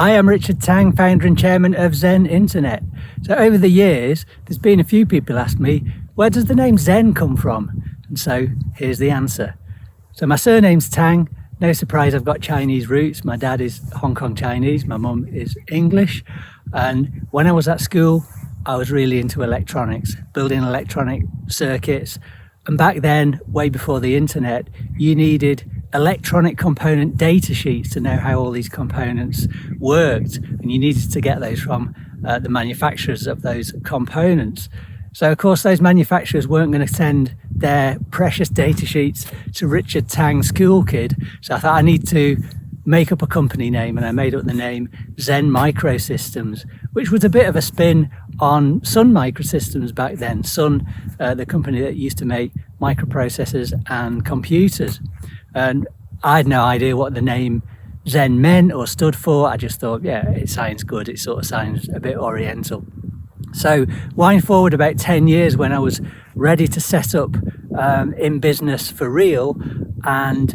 Hi, I'm Richard Tang, founder and chairman of Zen Internet. So over the years, there's been a few people ask me, where does the name Zen come from? And so here's the answer. So my surname's Tang. No surprise, I've got Chinese roots. My dad is Hong Kong Chinese, my mum is English. And when I was at school, I was really into electronics, building electronic circuits. And back then, way before the internet, you needed electronic component data sheets to know how all these components worked. And you needed to get those from the manufacturers of those components. So of course, those manufacturers weren't going to send their precious data sheets to Richard Tang, school kid. So I thought I need to make up a company name, and I made up the name Zen Microsystems, which was a bit of a spin on Sun Microsystems back then. Sun, the company that used to make microprocessors and computers. And I had no idea what the name Zen meant or stood for. I just thought, yeah, it sounds good. It sort of sounds a bit oriental. So wind forward about 10 years when I was ready to set up in business for real, and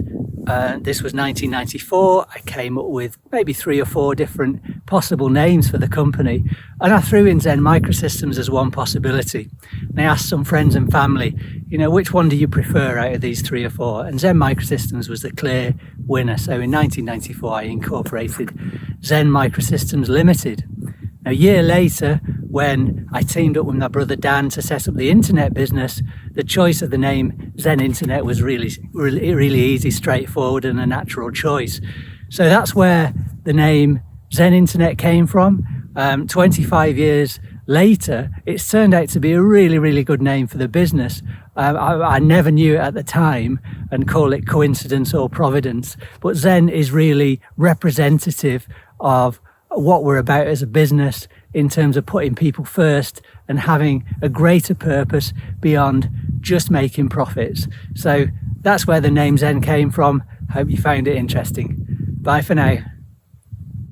this was 1994. I came up with maybe 3 or 4 different possible names for the company, and I threw in Zen Microsystems as one possibility. And I asked some friends and family, you know, which one do you prefer out of these 3 or 4? And Zen Microsystems was the clear winner. So in 1994, I incorporated Zen Microsystems Limited. Now, a year later, when I teamed up with my brother Dan to set up the internet business, the choice of the name Zen Internet was really easy, straightforward, and a natural choice. So that's where the name Zen Internet came from. 25 years later, it's turned out to be a really good name for the business. I never knew it at the time and call it coincidence or providence, but Zen is really representative of what we're about as a business in terms of putting people first and having a greater purpose beyond just making profits. So that's where the name Zen came from. Hope you found it interesting. Bye for now.